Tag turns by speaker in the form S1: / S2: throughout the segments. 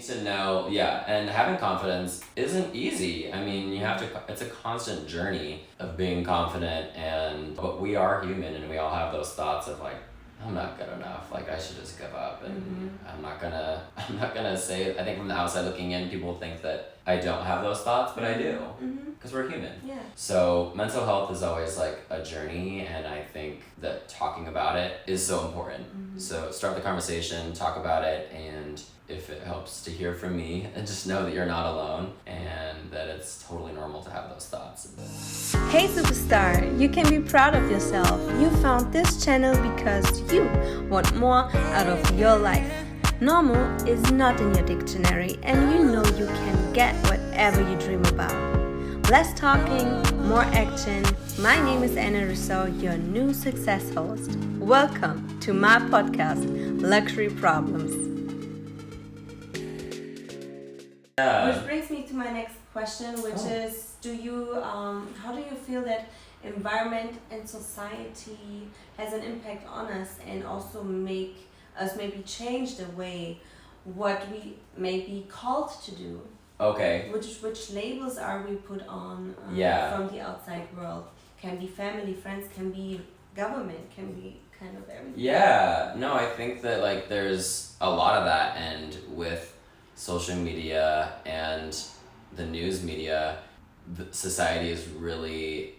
S1: to know, yeah, and having confidence isn't easy. I mean, you have to, it's a constant journey of being confident, but we are human and we all have those thoughts of like, I'm not good enough, like I should just give up, and I'm not gonna say, I think from the outside looking in, people think that I don't have those thoughts, but I do, because we're human.
S2: Yeah.
S1: So mental health is always like a journey, and I think that talking about it is so important. So start the conversation, talk about it, and if it helps to hear from me, and just know that you're not alone and that it's totally normal to have those thoughts.
S2: Hey superstar, you can be proud of yourself. You found this channel because you want more out of your life. Normal is not in your dictionary, and you know you can get whatever you dream about. Less talking, more action. My name is Russo, your new success host. Welcome to my podcast, Luxury Problems. Which brings me to my next question, which is, how do you feel that environment and society has an impact on us and also make us maybe change the way what we may be called to do?
S1: Okay.
S2: Which labels are we put on from the outside world? Can be family, friends, can be government, can be kind of everything.
S1: Yeah, no, I think that like there's a lot of that, and with social media and the news media, society is really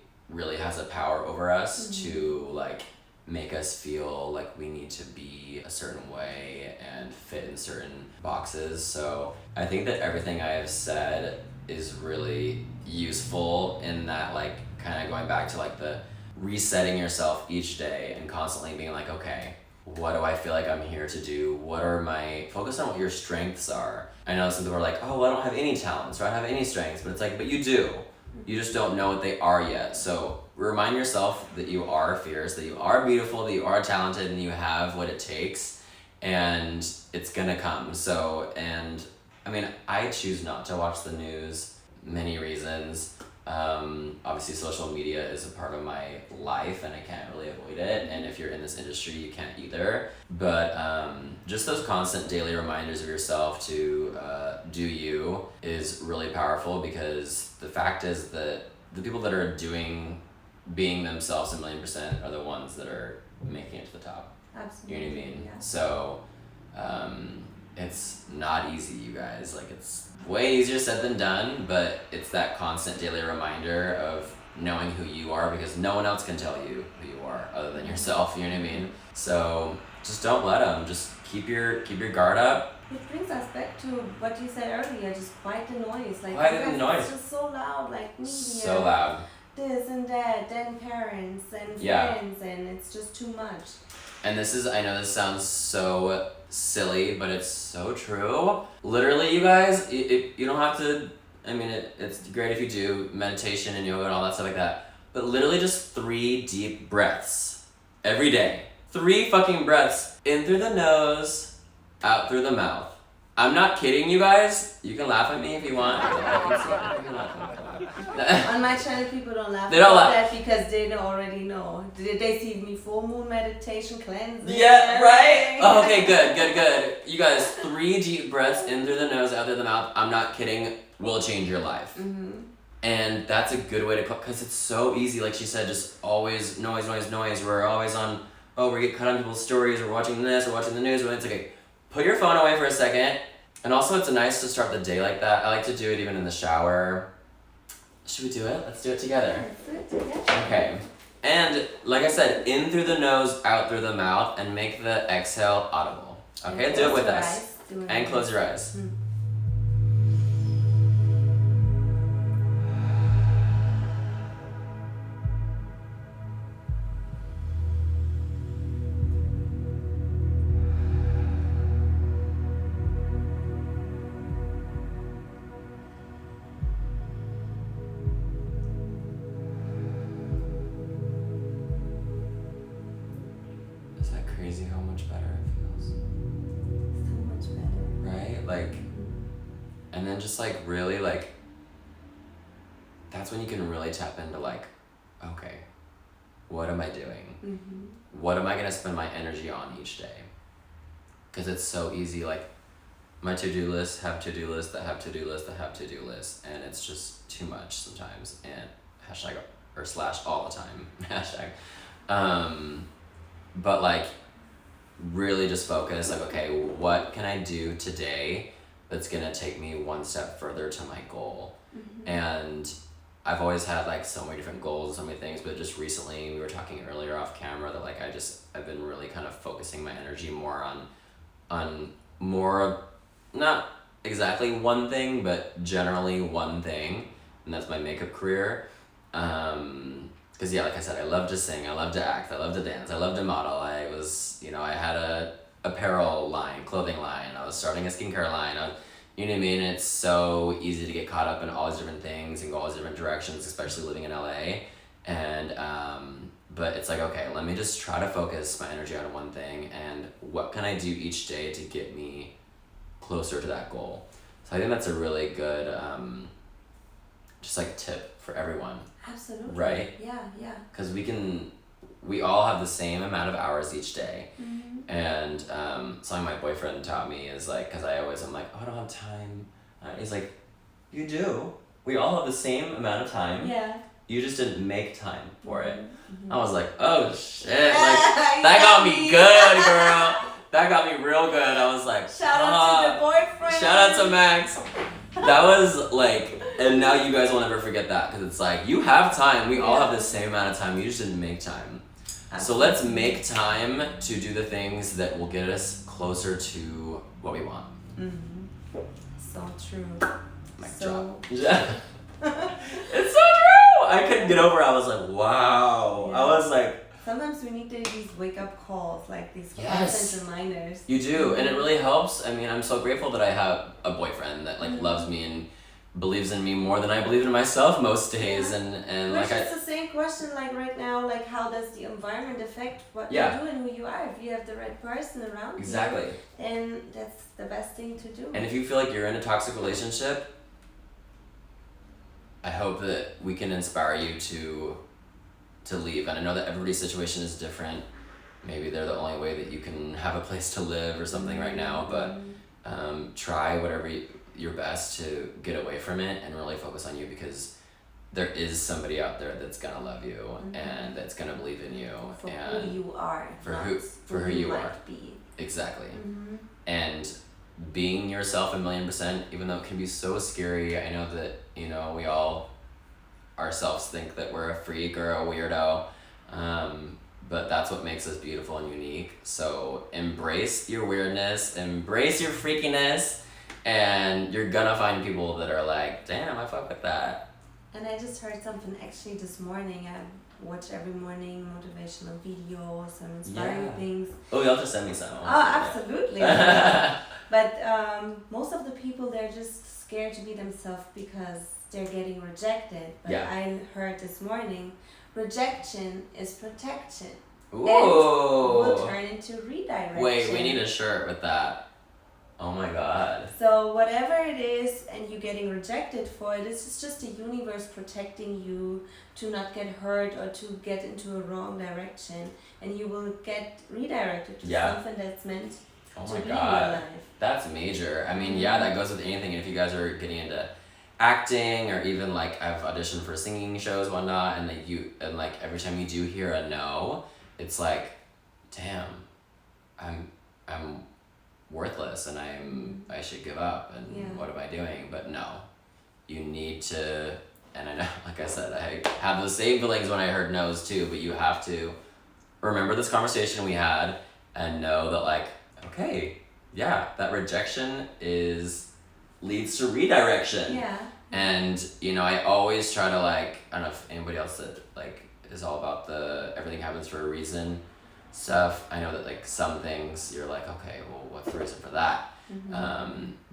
S1: has a power over us to like make us feel like we need to be a certain way and fit in certain boxes. So I think that everything I have said is really useful in that, like, kind of going back to like the resetting yourself each day and constantly being like, okay, what do I feel like I'm here to do? Focus on what your strengths are. I know some people are like, oh, well, I don't have any talents or I don't have any strengths, but it's like, but you do. You just don't know what they are yet. So remind yourself that you are fierce, that you are beautiful, that you are talented, and you have what it takes, and it's gonna come. So, and I mean, I choose not to watch the news, many reasons. Obviously social media is a part of my life and I can't really avoid it, and if you're in this industry you can't either, but just those constant daily reminders of yourself to do you is really powerful, because the fact is that the people that are being themselves 1,000,000% are the ones that are making it to the top.
S2: Absolutely.
S1: You know what I mean?
S2: Yeah.
S1: So it's not easy, you guys. Like, it's way easier said than done, but it's that constant daily reminder of knowing who you are, because no one else can tell you who you are other than yourself, you know what I mean? So just don't let them. Just keep your guard up.
S2: It brings us back to what you said earlier, just quiet the noise. Like,
S1: Quiet the noise.
S2: It's just so loud, like media.
S1: So loud.
S2: This and that, then parents and friends, and it's just too much.
S1: And I know this sounds so silly, but it's so true. Literally, you guys, you don't have to, I mean, it's great if you do meditation and yoga and all that stuff like that, but literally just 3 deep breaths every day. 3 fucking breaths in through the nose, out through the mouth. I'm not kidding, you guys. You can laugh at me if you want.
S2: On my channel, people don't laugh
S1: They don't
S2: at
S1: laugh.
S2: that because they already know. They see me full moon meditation, cleansing.
S1: Yeah, right? Oh, okay, good. You guys, 3 deep breaths in through the nose, out through the mouth. I'm not kidding. Will change your life. And that's a good way to, because it's so easy. Like she said, just always noise. We're always on, we get cut on people's stories. We're watching this, we're watching the news. It's okay. Put your phone away for a second. And also, it's nice to start the day like that. I like to do it even in the shower. Should we do it? Let's do it together.
S2: Let's do it together.
S1: Okay. And like I said, in through the nose, out through the mouth, and make the exhale audible. Okay,
S2: And
S1: do it with
S2: close your
S1: us.
S2: eyes. Do it
S1: And
S2: with
S1: close
S2: us.
S1: your eyes. Crazy how much better it feels.
S2: So much better.
S1: Right? Like, and then just like really like, that's when you can really tap into like, okay, what am I doing? What am I gonna spend my energy on each day? Because it's so easy, like, my to-do lists have to-do lists that have to-do lists that have to-do lists, and it's just too much sometimes, and hashtag or slash all the time hashtag. But like really just focus like, okay, what can I do today that's gonna take me one step further to my goal? And I've always had like so many different goals and so many things, but just recently we were talking earlier off camera that like I've been really kind of focusing my energy more on more of, not exactly one thing, but generally one thing, and that's my makeup career. Because yeah, like I said, I love to sing, I love to act, I love to dance, I love to model. I was, I had a apparel line, clothing line, I was starting a skincare line. You know what I mean? It's so easy to get caught up in all these different things and go all these different directions, especially living in LA. And but it's like, okay, let me just try to focus my energy on one thing, and what can I do each day to get me closer to that goal? So I think that's a really good just like tip for everyone.
S2: Absolutely.
S1: Right?
S2: Yeah.
S1: Because we all have the same amount of hours each day. And something my boyfriend taught me is like, because I'm like, oh, I don't have time. He's like, you do. We all have the same amount of time.
S2: Yeah.
S1: You just didn't make time for it. I was like, oh shit, like that got me good, girl. That got me real good. I was like,
S2: shout out to the boyfriend.
S1: Shout out to Max. That was like, and now you guys will never forget that, because it's like, you have time. We all have the same amount of time. You just didn't make time. Absolutely. So let's make time to do the things that will get us closer to what we want.
S2: So true.
S1: Mic drop. Yeah. It's so true. I couldn't get over it. I was like, wow. Yeah. I was like,
S2: sometimes we need these wake-up calls, like these
S1: yes.
S2: constant reminders.
S1: You do, and it really helps. I mean, I'm so grateful that I have a boyfriend that like loves me and believes in me more than I believe in myself most days. And
S2: which
S1: like
S2: is the same question like right now, like how does the environment affect what you do and who you are? If you have the right person around you, then that's the best thing to do.
S1: And if you feel like you're in a toxic relationship, I hope that we can inspire you to leave. And I know that everybody's situation is different. Maybe they're the only way that you can have a place to live or something right now, but try whatever your best to get away from it and really focus on you, because there is somebody out there that's gonna love you and that's gonna believe in you
S2: for
S1: and
S2: who you are,
S1: for who you are.
S2: Be.
S1: Exactly. And being yourself 1,000,000%, even though it can be so scary. I know that we all ourselves think that we're a freak or a weirdo, but that's what makes us beautiful and unique. So embrace your weirdness, embrace your freakiness, and you're gonna find people that are like, damn, I fuck with that.
S2: And I just heard something actually this morning. I watch every morning motivational videos and inspiring things.
S1: Oh, you'll have to send me some.
S2: Oh, absolutely. But most of the people, they're just scared to be themselves because they're getting rejected. But I heard this morning, rejection is protection.
S1: Ooh.
S2: And will turn into redirection.
S1: Wait, we need a shirt with that. Oh my god.
S2: So whatever it is and you're getting rejected for, this is just the universe protecting you to not get hurt or to get into a wrong direction, and you will get redirected to something that's meant to be in your life.
S1: That's major. I mean, that goes with anything. And if you guys are getting into acting, or even like I've auditioned for singing shows, whatnot, and like every time you do hear a no, it's like, damn, I'm worthless and I should give up and what am I doing? But no, you need to, and I know, like I said, I have the same feelings when I heard no's too, but you have to remember this conversation we had and know that like, okay, that rejection leads to redirection. And I always try to like, I don't know if anybody else that like is all about the everything happens for a reason stuff. I know that like some things you're like, okay, well, what's the reason for that?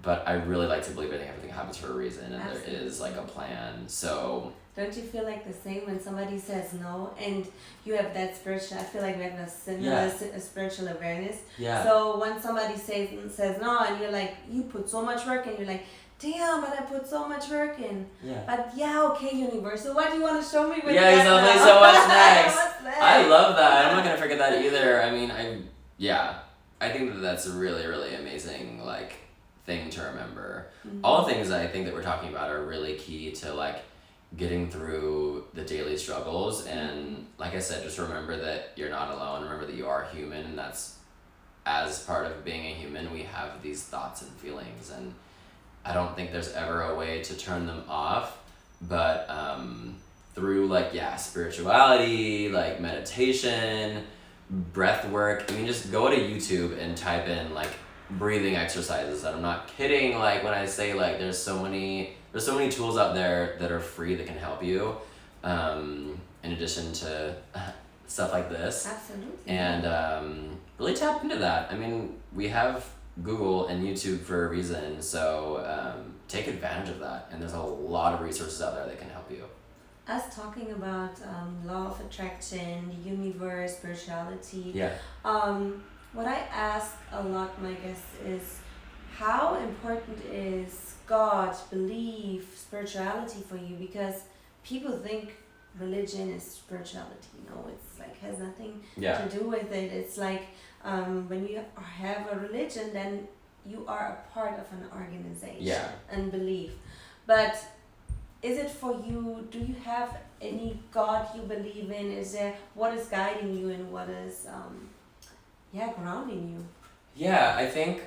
S1: But I really like to believe everything happens for a reason, and there is like a plan. So
S2: don't you feel like the same when somebody says no and you have that spiritual, I feel like we have a similar spiritual awareness. So when somebody says no and you're like, you put so much work in, you're like, damn, but I put so much work in. But okay, universe, so what do you want to show me with that
S1: exactly.
S2: now?
S1: So what's next? I love that. I'm not going to forget that either. I mean, I think that that's a really, really amazing like thing to remember. All the things that I think that we're talking about are really key to like getting through the daily struggles. And like I said, just remember that you're not alone. Remember that you are human, and that's, as part of being a human, we have these thoughts and feelings, and I don't think there's ever a way to turn them off. But through like spirituality, like meditation, breath work, I mean, just go to YouTube and type in like breathing exercises. And I'm not kidding, like when I say like there's so many tools out there that are free that can help you, in addition to stuff like this.
S2: Absolutely.
S1: And really tap into that. I mean, we have Google and YouTube for a reason, so take advantage of that. And there's a lot of resources out there that can help you.
S2: Us talking about law of attraction, the universe, spirituality.
S1: Yeah.
S2: What I ask a lot my guests is, how important is God, belief, spirituality for you? Because people think religion is spirituality. No, it's like has nothing to do with it. It's like when you have a religion, then you are a part of an organization and belief. But is it for you? Do you have any God you believe in? Is there what is guiding you and what is grounding you?
S1: Yeah, I think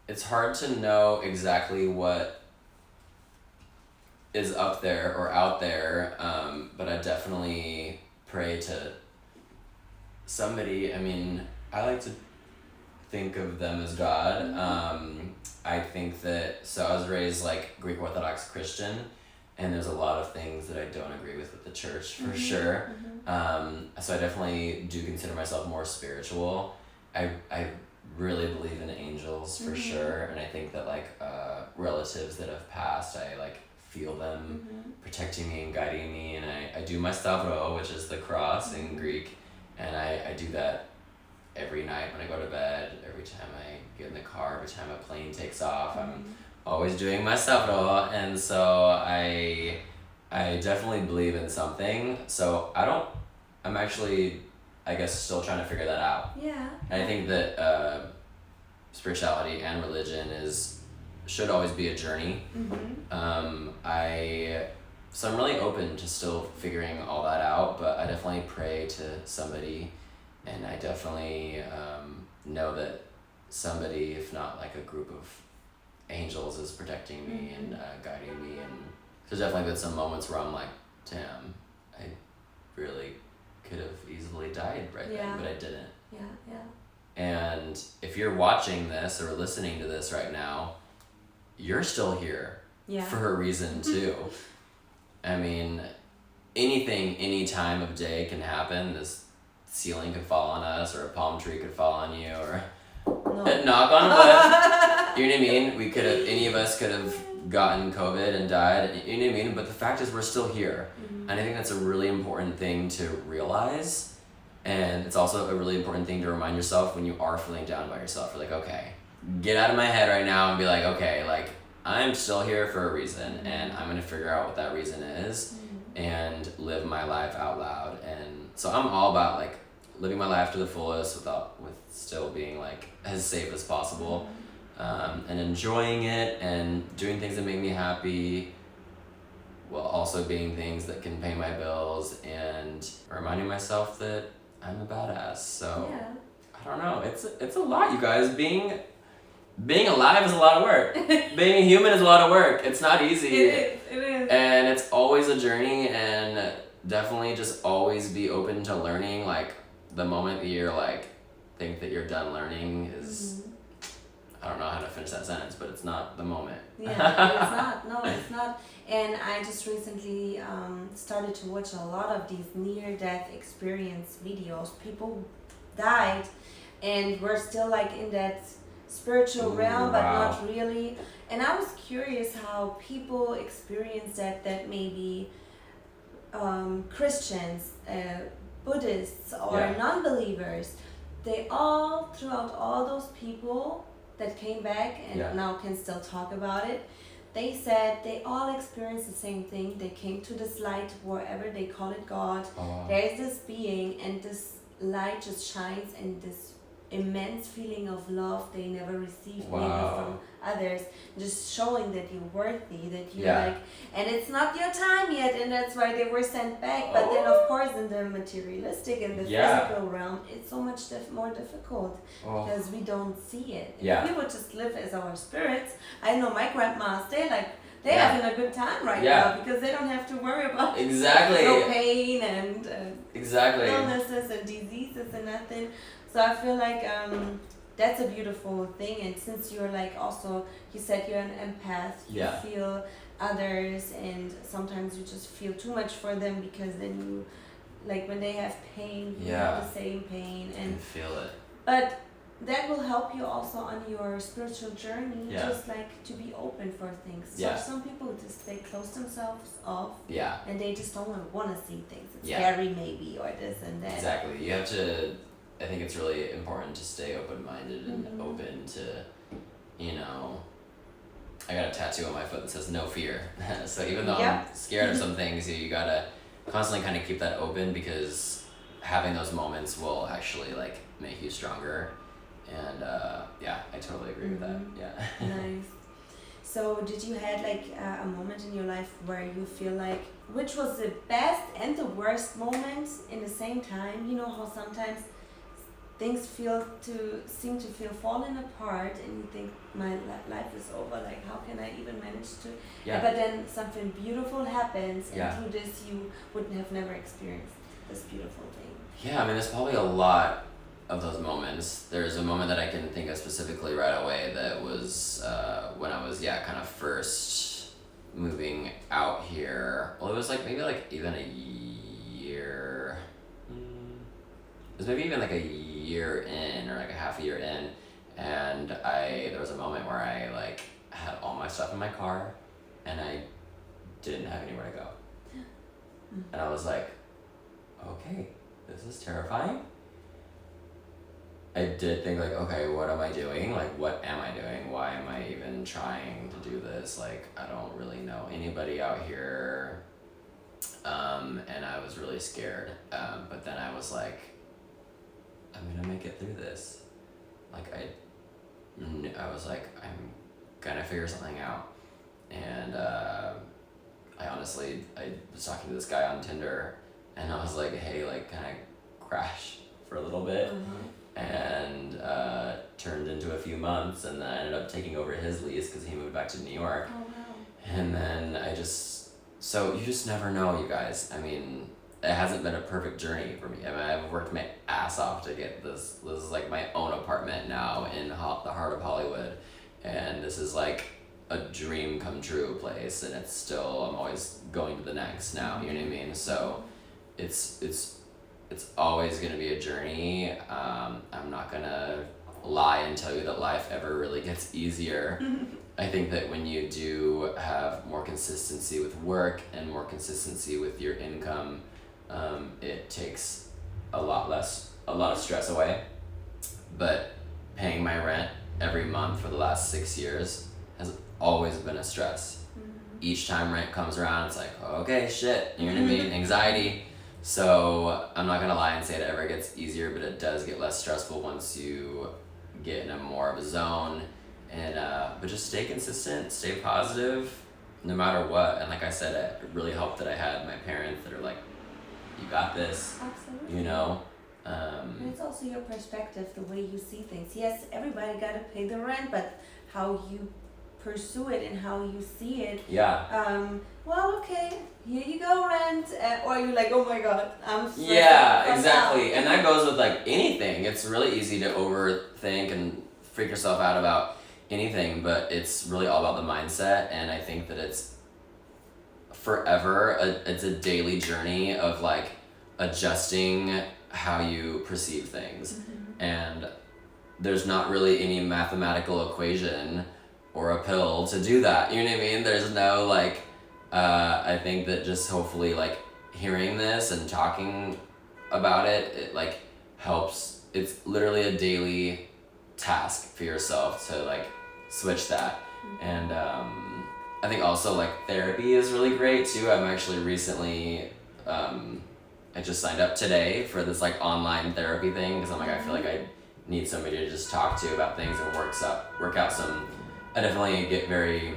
S1: it's hard to know exactly what is up there or out there, but I definitely pray to somebody. I mean, I like to think of them as God. I think that, so I was raised like Greek Orthodox Christian, and there's a lot of things that I don't agree with the church for sure. So I definitely do consider myself more spiritual. I really believe in angels for sure, and I think that like relatives that have passed, I like feel them protecting me and guiding me, and I do my stavro, which is the cross in Greek, and I do that every night when I go to bed, every time I get in the car, every time a plane takes off. I'm always doing my stavro, and so I definitely believe in something. So I'm actually, I guess, still trying to figure that out.
S2: Yeah.
S1: And I think that spirituality and religion should always be a journey. So I'm really open to still figuring all that out, but I definitely pray to somebody, and I definitely know that somebody, if not like a group of angels, is protecting me and guiding me. And there's definitely been some moments where I'm like, damn, I really could have easily died then, but I didn't. And if you're watching this or listening to this right now, you're still here for a reason too. I mean, anything, any time of day can happen. This ceiling could fall on us, or a palm tree could fall on you, or knock on wood. You know what I mean? Any of us could have gotten COVID and died. You know what I mean? But the fact is, we're still here. And I think that's a really important thing to realize. And it's also a really important thing to remind yourself when you are feeling down by yourself. You're like, okay, get out of my head right now and be like, okay, like, I'm still here for a reason, and I'm going to figure out what that reason is and live my life out loud. And so I'm all about like living my life to the fullest with still being like as safe as possible, and enjoying it and doing things that make me happy, while also being things that can pay my bills, and reminding myself that I'm a badass. So I don't know, it's a lot, you guys. Being alive is a lot of work. Being a human is a lot of work. It's not easy.
S2: It is.
S1: And it's always a journey, and definitely just always be open to learning. Like the moment that you're like think that you're done learning is I don't know how to finish that sentence, but it's not the moment.
S2: Yeah, it's not. No, it's not. And I just recently started to watch a lot of these near-death experience videos. People died and were still like in that spiritual realm, but not really. And I was curious how people experience that maybe Christians, Buddhists, or non-believers, they all, throughout all those people that came back and now can still talk about it, they said they all experienced the same thing. They came to this light, wherever they call it God. There is this being, and this light just shines, and this immense feeling of love they never received maybe
S1: Wow.
S2: from others, just showing that you're worthy, that you're
S1: Yeah.
S2: like, and it's not your time yet, and that's why they were sent back. But then of course in the materialistic and the
S1: Yeah.
S2: physical realm, it's so much more difficult
S1: Oh.
S2: because we don't see it.
S1: Yeah.
S2: If we would just live as our spirits, I know my grandmas, they're
S1: Yeah.
S2: having a good time right
S1: Yeah.
S2: now because they don't have to worry about
S1: Exactly.
S2: no pain and
S1: Exactly.
S2: illnesses and diseases and nothing. So I feel like that's a beautiful thing. And since you're like also, you said you're an empath, you
S1: Yeah.
S2: feel others, and sometimes you just feel too much for them because then you, like when they have pain, you
S1: Yeah.
S2: have the same pain.
S1: I can
S2: And
S1: feel it.
S2: but that will help you also on your spiritual journey,
S1: Yeah.
S2: just like to be open for things.
S1: Yeah.
S2: So some people just they close themselves off
S1: Yeah.
S2: and they just don't want to see things. It's
S1: Yeah.
S2: scary maybe or this and that.
S1: Exactly. You have to. I think it's really important to stay open-minded and
S2: Mhm.
S1: open to, you know. I got a tattoo on my foot that says "No fear." So even though
S2: Yeah.
S1: I'm scared of some things, you gotta constantly kind of keep that open because having those moments will actually like make you stronger. And yeah, I totally agree with that.
S2: Mhm.
S1: Yeah.
S2: Nice. So did you had like a moment in your life where you feel like, which was the best and the worst moment in the same time? You know how sometimes things seem to feel falling apart and you think my life is over, like how can I even manage to,
S1: Yeah.
S2: but then something beautiful happens and
S1: Yeah.
S2: through this you would have never experienced this beautiful thing.
S1: Yeah, I mean, there's probably a lot of those moments. There's a moment that I can think of specifically right away that was when I was, kind of first moving out here. Well, it was like maybe like even a year. It was maybe even like a year in or like a half a year in. And there was a moment where I like had all my stuff in my car and I didn't have anywhere to go. And I was like, okay, this is terrifying. I did think like, okay, what am I doing? Like, what am I doing? Why am I even trying to do this? Like, I don't really know anybody out here. And I was really scared. But then I was like, I'm gonna make it through this. Like, I was like, I'm gonna figure something out. And I honestly, I was talking to this guy on Tinder and I was like, hey, like, can I crash for a little bit? And turned into a few months, and then I ended up taking over his lease because he moved back to New York.
S2: Oh wow.
S1: And then so you just never know, you guys. I mean, it hasn't been a perfect journey for me. I mean, I've worked my ass off to get this. This is like my own apartment now in the heart of Hollywood, and this is like a dream come true place. And it's still, I'm always going to the next now. You know what I mean? So it's always gonna be a journey. I'm not gonna lie and tell you that life ever really gets easier. I think that when you do have more consistency with work and more consistency with your income, it takes a lot of stress away. But paying my rent every month for the last 6 years has always been a stress. Each time rent comes around, it's like, okay, shit, you know what I mean? Anxiety. So I'm not gonna lie and say it ever gets easier, but it does get less stressful once you get in a more of a zone. And but just stay consistent, stay positive, no matter what. And like I said, it really helped that I had my parents that are like, you got this.
S2: Absolutely.
S1: You know.
S2: And it's also your perspective, the way you see things. Yes, everybody gotta pay the rent, but how you pursue it and how you see it.
S1: Yeah.
S2: Well, okay, here you go, rent. Or you're like, oh my god, I'm stressed out
S1: Yeah, exactly. And that goes with like anything. It's really easy to overthink and freak yourself out about anything, but it's really all about the mindset. And I think that it's forever, it's a daily journey of like adjusting how you perceive things. And there's not really any mathematical equation or a pill to do that. You know what I mean? There's no like, I think that just hopefully like hearing this and talking about it like helps. It's literally a daily task for yourself to like switch that. And I think also like therapy is really great too. I'm actually recently, I just signed up today for this like online therapy thing because I'm like, I feel like I need somebody to just talk to about things and work out some. I definitely get very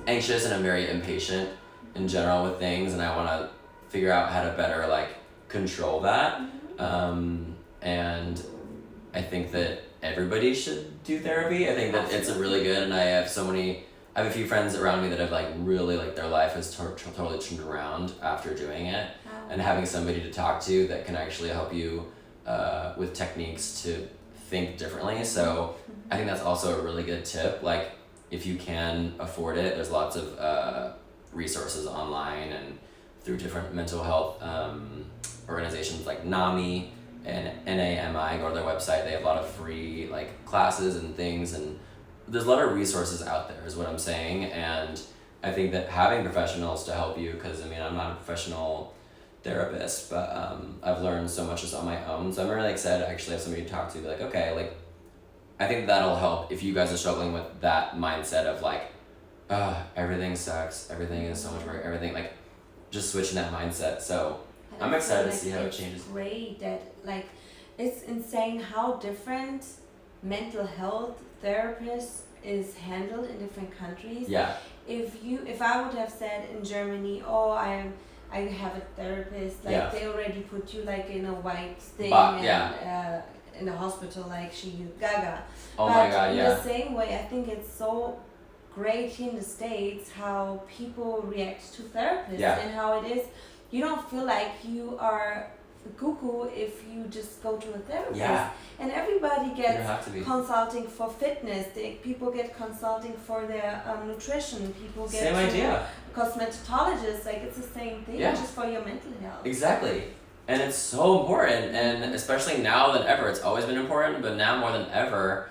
S1: anxious and I'm very impatient in general with things, and I want to figure out how to better like control that. And I think that everybody should do therapy. I think that it's a really good, and I have a few friends around me that have like really like their life has totally turned around after doing it. And having somebody to talk to that can actually help you with techniques to think differently. So I think that's also a really good tip. Like if you can afford it, there's lots of resources online and through different mental health organizations like NAMI and NAMI. Go to their website. They have a lot of free like classes and things, and there's a lot of resources out there is what I'm saying. And I think that having professionals to help you, because I mean I'm not a professional therapist, but I've learned so much just on my own. So I'm really excited to actually have somebody to talk to, be like, okay, like I think that'll help if you guys are struggling with that mindset of like, everything sucks, everything is so much work, everything, like just switching that mindset. So I'm excited to see how it changes.
S2: It's great that like it's insane how different mental health therapists is handled in different countries.
S1: Yeah.
S2: If I would have said in Germany, oh I have a therapist, like they already put you like in a white thing in a hospital like Gaga.
S1: Oh
S2: but
S1: my God,
S2: in the same way, I think it's so great here in the States how people react to therapists and how it is. You don't feel like you are cuckoo if you just go to a therapist. Yeah. And everybody gets consulting for fitness. People get consulting for their nutrition. People get cosmetologists. Like it's the same thing, just for your mental health.
S1: Exactly. And it's so important, and especially now than ever. It's always been important, but now more than ever,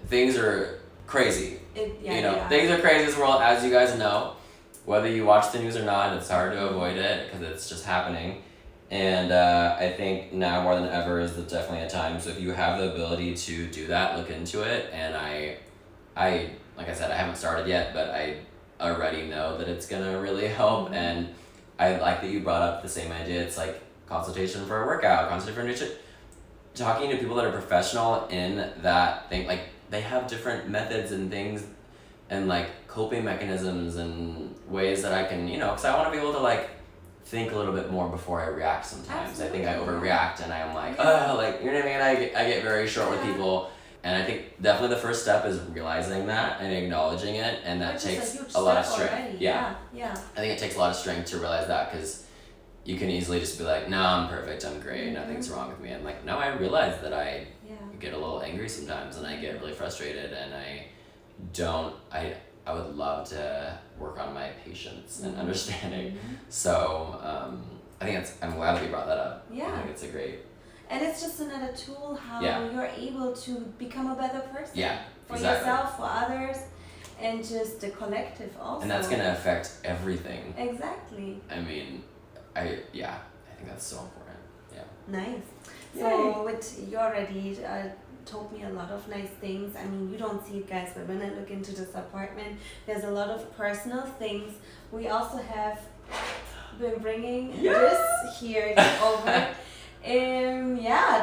S1: things are crazy. Things are crazy in this world, as you guys know. Whether you watch the news or not, it's hard to avoid it because it's just happening. And I think now more than ever is definitely a time. So if you have the ability to do that, look into it. And I like I said, I haven't started yet, but I already know that it's gonna really help. And I like that you brought up the same idea. It's like consultation for a workout, consultation for nutrition. Talking to people that are professional in that thing, like they have different methods and things and like coping mechanisms and ways that I can, because I want to be able to like think a little bit more before I react sometimes. Absolutely. I think I overreact and I'm like, like, you know what I mean? I get very short with people. And I think definitely the first step is realizing that and acknowledging it, and that takes a lot of strength.
S2: Already.
S1: Yeah. I think it takes a lot of strength to realize that, because you can easily just be like, no, I'm perfect, I'm great, nothing's wrong with me. I'm like, no, I realize that I get a little angry sometimes and I get really frustrated, and I would love to work on my patience and understanding. So I think I'm glad that you brought that up. Yeah. I think it's a great.
S2: And it's just another tool how you're able to become a better person.
S1: Yeah,
S2: for yourself, for others, and just the collective also.
S1: And that's gonna affect everything.
S2: Exactly.
S1: I mean, I think that's so important. Yeah.
S2: Nice. So you already told me a lot of nice things. I mean, you don't see it, guys, but when I look into this apartment, there's a lot of personal things. We also have been bringing this here over.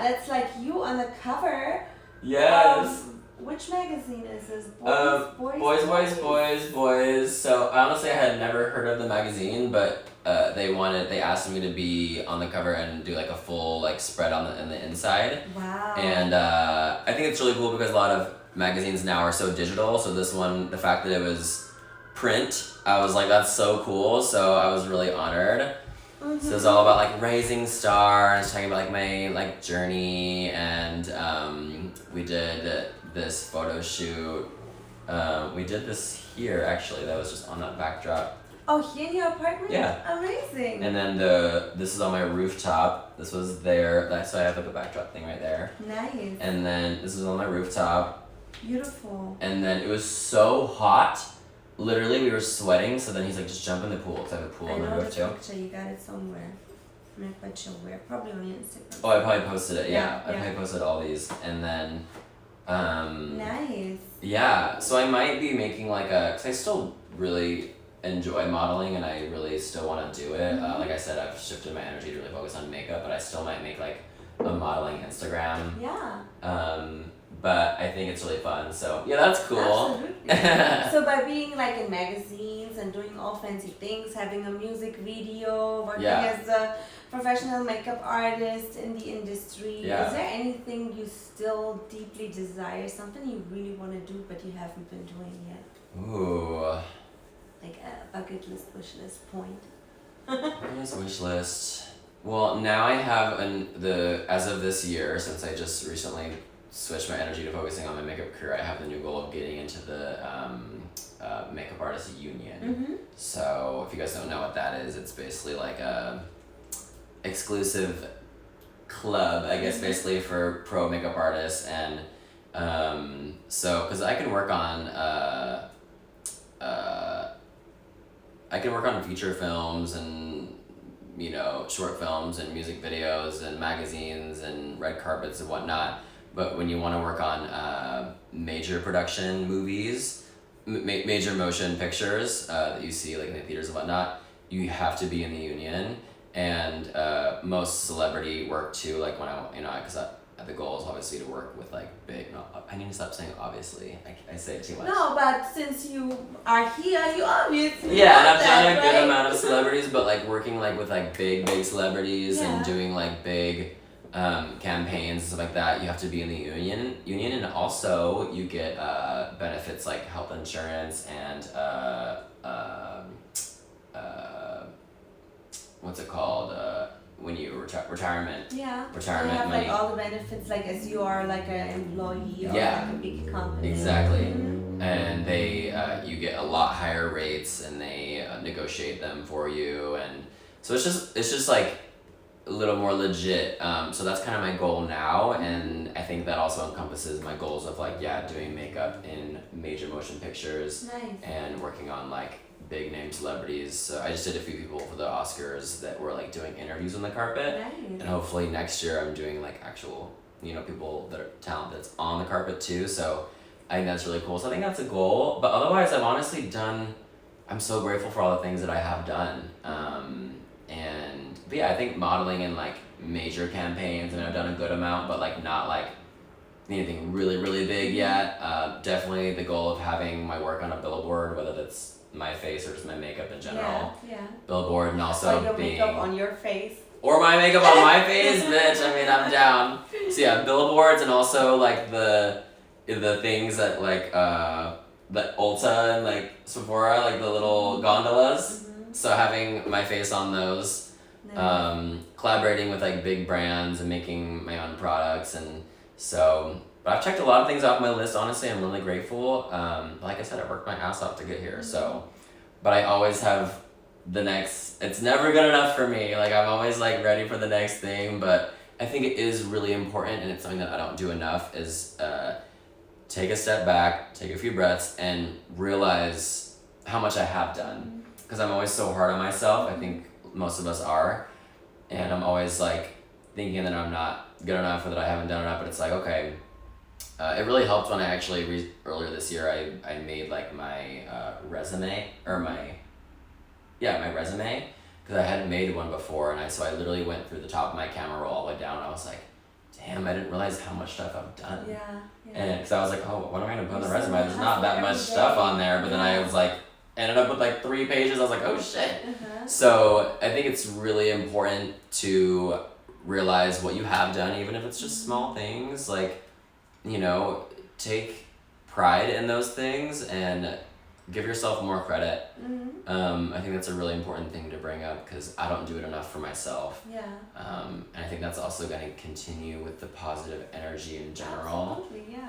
S2: That's like you on the cover.
S1: Yes.
S2: Which magazine is this?
S1: Boys. So honestly, I had never heard of the magazine, but they asked me to be on the cover and do like a full like spread on the inside.
S2: Wow.
S1: And I think it's really cool because a lot of magazines now are so digital. So this one, the fact that it was print, I was like, that's so cool. So I was really honored. So it's all about like raising stars, talking about like my like journey, and we did this photo shoot. We did this here actually. That was just on that backdrop.
S2: Oh, here in your apartment?
S1: Yeah.
S2: Amazing.
S1: And then this is on my rooftop. This was there. So I have like a backdrop thing right there.
S2: Nice.
S1: And then this is on my rooftop.
S2: Beautiful.
S1: And then it was so hot. Literally, we were sweating. So then he's like, just jump in the pool. Because I have a pool on the roof too.
S2: Picture. You got it somewhere. I'm not quite sure where. Probably on Instagram.
S1: Oh, I probably posted it. Yeah. I probably posted all these. And then...
S2: nice.
S1: Yeah. So I might be making like because I still really enjoy modeling and I really still want to do it. Like I said, I've shifted my energy to really focus on makeup, but I still might make like a modeling Instagram.
S2: Yeah.
S1: But I think it's really fun. So yeah, that's cool.
S2: Absolutely. So by being like in magazines and doing all fancy things, having a music video, working as a professional makeup artist in the industry, is there anything you still deeply desire, something you really want to do but you haven't been doing yet?
S1: Ooh.
S2: Like a bucket list, wish list point.
S1: Wish list. Well, now I have as of this year, since I just recently switched my energy to focusing on my makeup career, I have the new goal of getting into the makeup artist union.
S2: Mm-hmm.
S1: So if you guys don't know what that is, it's basically like a exclusive club, I guess, basically for pro makeup artists. And so because I can work on feature films and, you know, short films and music videos and magazines and red carpets and whatnot. But when you want to work on major production movies, major motion pictures that you see like in the theaters and whatnot, you have to be in the union. And most celebrity work too, like when because the goal is obviously to work with like big. No, I need to stop saying obviously. I say it too much.
S2: No, but since you are here, you obviously.
S1: Yeah, and I've done a good amount of celebrities, but like working like with like big celebrities and doing like big campaigns and stuff like that, you have to be in the union, and also you get benefits like health insurance and what's it called? When you retirement.
S2: Yeah.
S1: Retirement
S2: you have
S1: money.
S2: like all the benefits, like as you are like an employee of like a big company.
S1: Exactly.
S2: Mm-hmm.
S1: And they you get a lot higher rates, and they negotiate them for you, and so it's just like a little more legit. So that's kind of my goal now, and I think that also encompasses my goals of like doing makeup in major motion pictures.
S2: Nice.
S1: And working on like big name celebrities. So I just did a few people for the Oscars that were like doing interviews on the carpet.
S2: Nice.
S1: And hopefully next year I'm doing like actual, people that are talent that's on the carpet too. So I think that's really cool. So I think that's a goal. But otherwise I've honestly I'm so grateful for all the things that I have done. But I think modeling in like major campaigns, and I've done a good amount, but like not like anything really, really big yet. Definitely the goal of having my work on a billboard, whether that's my face or just my makeup in general.
S2: Yeah.
S1: Billboard, and also
S2: or your
S1: being
S2: makeup on your face.
S1: or my makeup on my face, bitch. I mean, I'm down. So yeah, billboards, and also like the things that like the Ulta and like Sephora, like the little gondolas.
S2: Mm-hmm.
S1: So having my face on those.
S2: Nice.
S1: Collaborating with like big brands and making my own products, and so. But I've checked a lot of things off my list. Honestly, I'm really grateful. Like I said, I worked my ass off to get here.
S2: Mm-hmm.
S1: So, but I always have the next. It's never good enough for me. Like I'm always like ready for the next thing. But I think it is really important, and it's something that I don't do enough. Is take a step back, take a few breaths, and realize how much I have done. Because I'm always so hard on myself. I think most of us are, and I'm always like thinking that I'm not good enough or that I haven't done enough. But it's like, okay. It really helped when I actually earlier this year I made like my resume or my resume, because I hadn't made one before, and so I literally went through the top of my camera roll all the way down, and I was like, damn, I didn't realize how much stuff I've done.
S2: Yeah.
S1: And because I was like, oh, what am I gonna put on the resume? There's not that much stuff on there, but then I was like, ended up with like 3 pages. I was like, oh shit.
S2: Uh-huh.
S1: So I think it's really important to realize what you have done, even if it's just small things, like. Take pride in those things and give yourself more credit.
S2: Mm-hmm.
S1: I think that's a really important thing to bring up, because I don't do it enough for myself.
S2: Yeah.
S1: And I think that's also going to continue with the positive energy in general.
S2: Absolutely, yeah.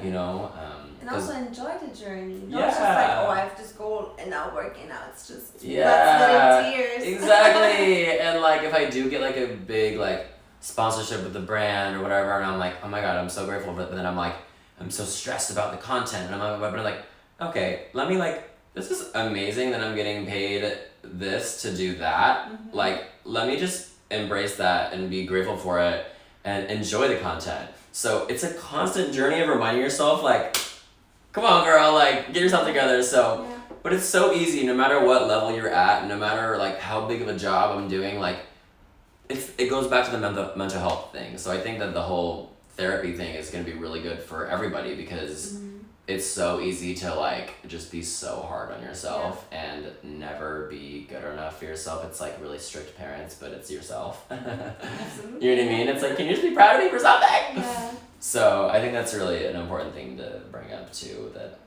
S1: And
S2: also enjoy the journey. Not
S1: Yeah.
S2: just like, oh, I have this goal and now working out. It's just
S1: Yeah,
S2: tears.
S1: exactly. And like if I do get like a big like sponsorship with the brand or whatever, and I'm like, oh my god, I'm so grateful, but then I'm like, I'm so stressed about the content, and I'm like, okay, let me like, this is amazing that I'm getting paid this to do that.
S2: Mm-hmm.
S1: Like, let me just embrace that and be grateful for it and enjoy the content. So it's a constant journey of reminding yourself, like, come on, girl, like, get yourself together. So,
S2: Yeah.
S1: but it's so easy, no matter what level you're at, no matter like how big of a job I'm doing, like, it goes back to the mental health thing. So I think that the whole therapy thing is going to be really good for everybody because it's so easy to like just be so hard on yourself and never be good enough for yourself. It's like really strict parents, but it's yourself.
S2: Absolutely.
S1: You know what I mean? It's like, can you just be proud of me for something?
S2: Yeah.
S1: So I think that's really an important thing to bring up too, that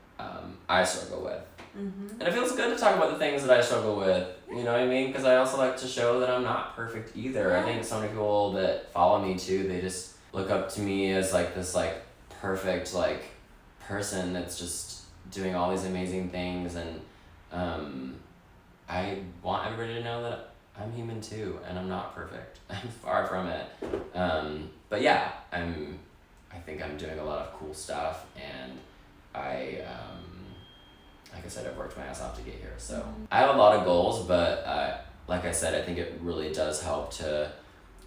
S1: I struggle with. And it feels good to talk about the things that I struggle with, you know what I mean? Because I also like to show that I'm not perfect either. I think so many people that follow me too, they just look up to me as like this like perfect like person that's just doing all these amazing things, and I want everybody to know that I'm human too, and I'm not perfect. I'm far from it. But yeah, I think I'm doing a lot of cool stuff, and I like I said, I've worked my ass off to get here. So I have a lot of goals, but like I said, I think it really does help to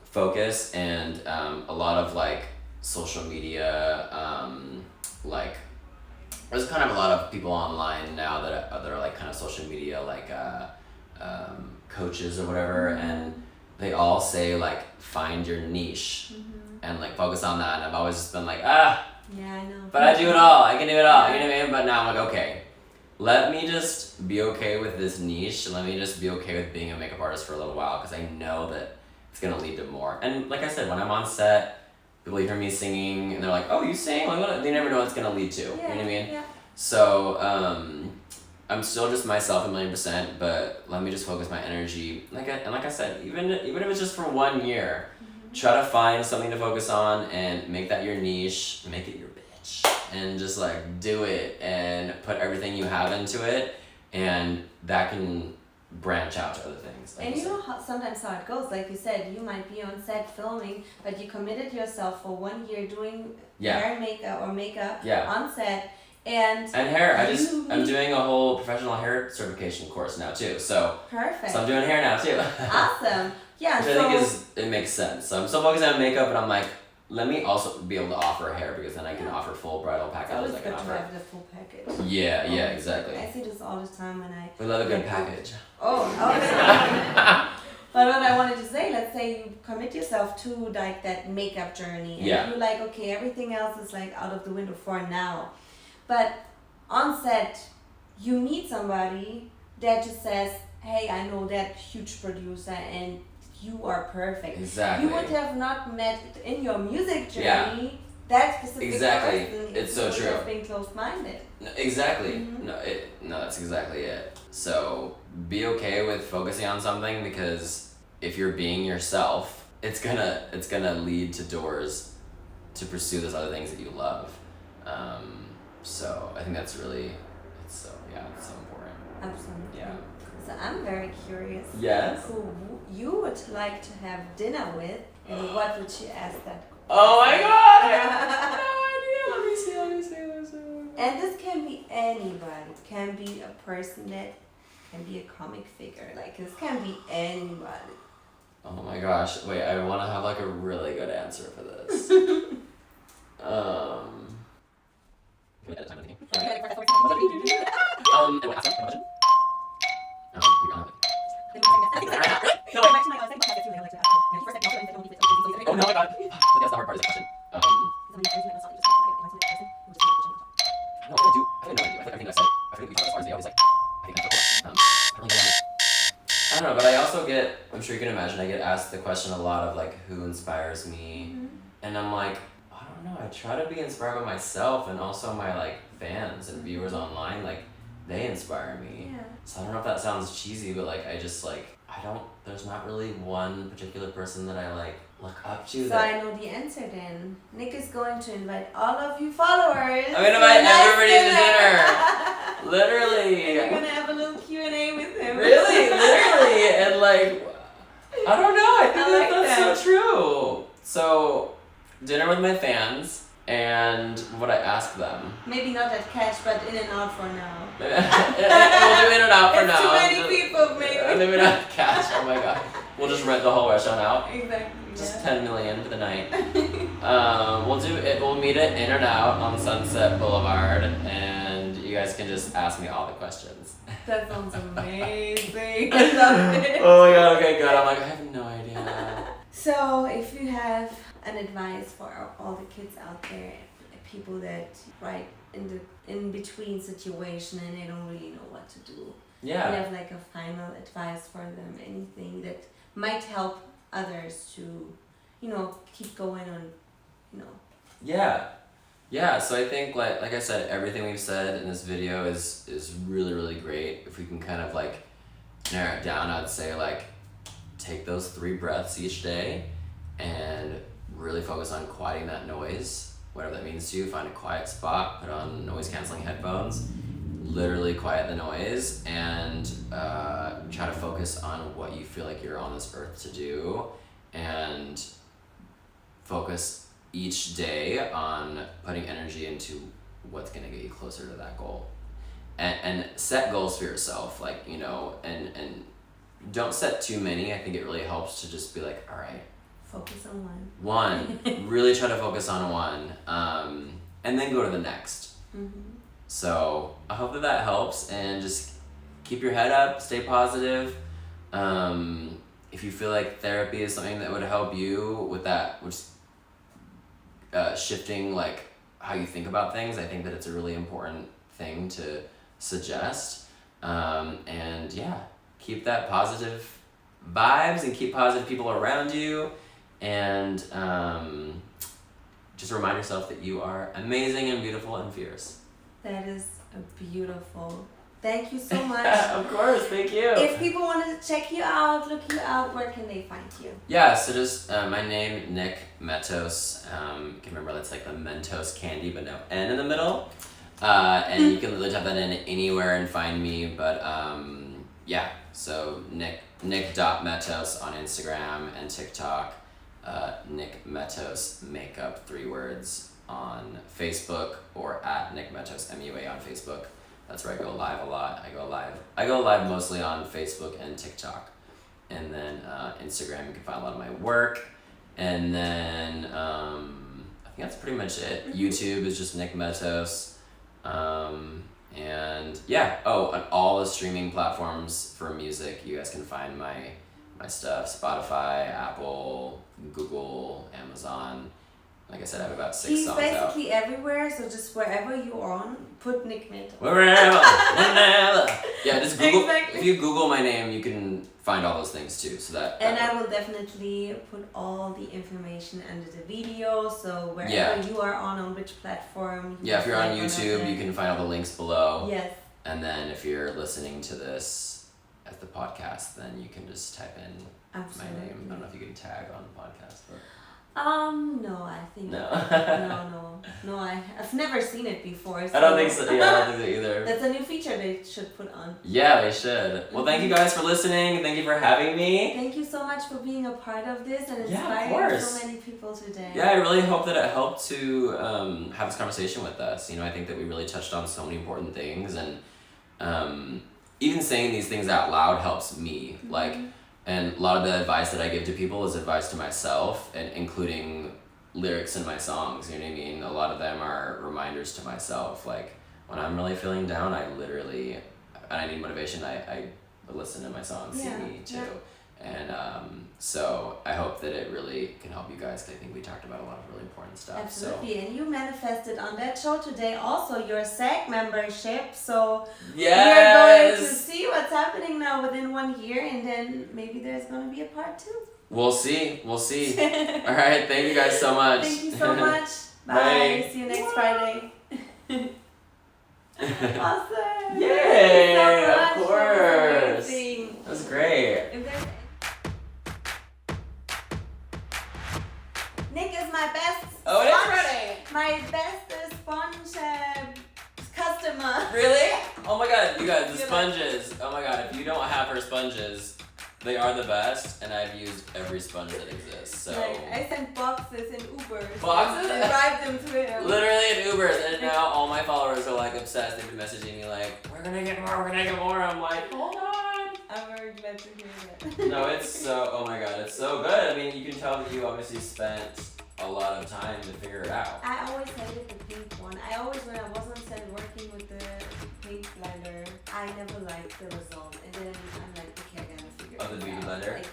S1: focus, and a lot of like social media, like there's kind of a lot of people online now that are like kind of social media like coaches or whatever, and they all say like find your niche and like focus on that, and I've always just been like
S2: yeah, I know,
S1: but I do it all, I can do it all, you know what I mean? But now I'm like, okay, let me just be okay with this niche. Let me just be okay with being a makeup artist for a little while, because I know that it's going to lead to more. And like I said, when I'm on set, people hear me singing and they're like, oh, you sing? Like, what? They never know what it's going to lead to. You know what I mean?
S2: Yeah.
S1: So I'm still just myself 1,000,000%, but let me just focus my energy. Like I said, even if it's just for 1 year, try to find something to focus on and make that your niche, make it your bitch, and just like do it and put everything you have into it, and that can branch out to other things. Like
S2: and you know sometimes how it goes, like you said, you might be on set filming, but you committed yourself for 1 year doing hair and makeup on set, and
S1: hair. I'm doing a whole professional hair certification course now too. So
S2: perfect.
S1: So I'm doing hair now too.
S2: Awesome. Yeah.
S1: Which I think it makes sense. So I'm still focusing on makeup, but I'm like, let me also be able to offer hair, because then I can offer full bridal packages.
S2: I can offer the full package.
S1: Yeah, exactly.
S2: I see this all the time when
S1: we love a good package.
S2: But what I wanted to say, let's say you commit yourself to like that makeup journey, and you're like, okay, everything else is like out of the window for now. But on set, you meet somebody that just says, hey, I know that huge producer and you are perfect.
S1: Exactly.
S2: You would have not met in your music journey that specific person.
S1: It's so true.
S2: Have been closed-minded.
S1: Exactly. No, that's exactly it. So be okay with focusing on something, because if you're being yourself, it's gonna lead to doors to pursue those other things that you love. So I think that's really, it's so important.
S2: Absolutely.
S1: Yeah.
S2: So I'm very curious.
S1: Yes.
S2: Who you would like to have dinner with, and what would you ask that?
S1: Oh my god! I have no idea. Let me see.
S2: And this can be anybody. It can be a person that can be a comic figure. Like, this can be anybody.
S1: Oh my gosh. Wait, I want to have like a really good answer for this. And we'll ask them a question. Oh no, my god. But that's the hard part of the question. No, I have no idea. I think everything I said, I think we talked as far as they always like, I think that's I don't know, but I also get, I'm sure you can imagine, I get asked the question a lot of like, who inspires me? And I'm like, I don't know, I try to be inspired by myself, and also my like fans and viewers online, like they inspire me.
S2: Yeah.
S1: So I don't know if that sounds cheesy, but like I just like, there's not really one particular person that I like look up to.
S2: So I know the answer then. Nick is going to invite all of you followers.
S1: I'm gonna invite everybody to dinner. Literally.
S2: And you're gonna have a little Q&A with him.
S1: Really, literally, and like, I don't know. I think that's so true. So, dinner with my fans, and what I ask them.
S2: Maybe not at Catch, but In and Out for now.
S1: We'll do In and Out for
S2: it's
S1: now.
S2: Too many people, maybe.
S1: Maybe not Catch. Oh my god. We'll just rent the whole restaurant out.
S2: Exactly.
S1: Just 10 million for the night. We'll do it. We'll meet at In and Out on Sunset Boulevard, and you guys can just ask me all the questions.
S2: That sounds amazing. I love it.
S1: Oh my god. Okay, good. I'm like, I have no idea.
S2: So if you have an advice for all the kids out there, people that right in between situation and they don't really know what to do.
S1: Yeah.
S2: You have like a final advice for them, anything that might help others to, keep going on,
S1: Yeah, so I think like I said, everything we've said in this video is really, really great. If we can kind of like narrow it down, I'd say like take those 3 breaths each day and really focus on quieting that noise, whatever that means to you. Find a quiet spot, put on noise canceling headphones, literally quiet the noise, and try to focus on what you feel like you're on this earth to do, and focus each day on putting energy into what's going to get you closer to that goal. And set goals for yourself, like, and don't set too many. I think it really helps to just be like, all right,
S2: focus on
S1: one. Really try to focus on one, and then go to the next. So I hope that helps, and just keep your head up, stay positive. If you feel like therapy is something that would help you with that, which shifting like how you think about things, I think that it's a really important thing to suggest. And yeah, keep that positive vibes and keep positive people around you, and just remind yourself that you are amazing and beautiful and fierce.
S2: That is beautiful. Thank you so much.
S1: Of course, thank you.
S2: If people wanted to check you out, look you out, where can they find you?
S1: Yeah, so just my name, Nick Metos. You can remember that's like the Mentos candy, but no N in the middle. And you can literally type that in anywhere and find me. But yeah, so Nick.Metos on Instagram and TikTok. Nick Metos Makeup, 3 words, on Facebook, or at Nick Metos MUA on Facebook. That's where I go live a lot. I go live mostly on Facebook and TikTok. And then Instagram, you can find a lot of my work. And then I think that's pretty much it. YouTube is just Nick Metos. And yeah, on all the streaming platforms for music, you guys can find my stuff. Spotify, Apple, Google, Amazon. Like I said, I have about 6 songs out.
S2: He's basically everywhere, so just wherever you're on, put Nick Metos.
S1: Wherever. Yeah, just Google.
S2: Exactly.
S1: If you Google my name, you can find all those things too. So that.
S2: And I will definitely put all the information under the video, so wherever you are on which platform.
S1: Yeah, if you're on YouTube, you can find all the links below.
S2: Yes.
S1: And then if you're listening to this as the podcast, then you can just type in
S2: Absolutely.
S1: my name. I don't know if you can tag on the podcast, but.
S2: No, I think no. I've never seen it before. So.
S1: I don't think so. Yeah, I don't think so either.
S2: That's a new feature they should put on.
S1: Yeah, they should. Well, thank you guys for listening. Thank you for having me.
S2: Thank you so much for being a part of this and inspiring so many people today.
S1: Yeah, I really hope that it helped to have this conversation with us. I think that we really touched on so many important things, and even saying these things out loud helps me. And a lot of the advice that I give to people is advice to myself, and including lyrics in my songs, you know what I mean? A lot of them are reminders to myself. Like, when I'm really feeling down, and I need motivation, I listen to my songs, see me too. And so I hope that it really can help you guys, because I think we talked about a lot of really important stuff.
S2: Absolutely, and you manifested on that show today also your SAG membership, so
S1: yes!
S2: we're going to see what's happening now within 1 year, and then maybe there's going to be a part 2.
S1: We'll see. All right, thank you guys so much.
S2: Thank you so much. Bye.
S1: Bye.
S2: See you next Friday. Awesome.
S1: Yay!
S2: Thank you so much.
S1: Of course.
S2: That was amazing.
S1: That was great.
S2: Nick is my best
S1: Oh, it is
S2: sponge,
S1: Friday.
S2: my best sponge customer.
S1: Really? Oh my god, you guys, the sponges. Oh my god, if you don't have her sponges, they are the best, and I've used every sponge that exists. So
S2: I sent boxes in Ubers.
S1: Boxes?
S2: And drive them to him.
S1: literally in Ubers, and now all my followers are like obsessed. They've been messaging me like, we're gonna get more. I'm like, hold on.
S2: I'm very glad to hear that.
S1: No, it's so, oh my god, it's so good. I mean, you can tell that you obviously spent a lot of time to figure it out.
S2: I always hated the pink one. When I was on set working with the pink blender, I never liked the result. And then I'm like, okay, I gotta figure it out.
S1: Of the beauty blender?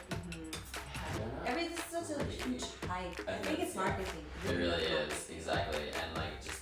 S2: Everything's just
S3: just a huge hype. I think it's
S1: yeah.
S3: marketing.
S1: It really is, exactly. And like just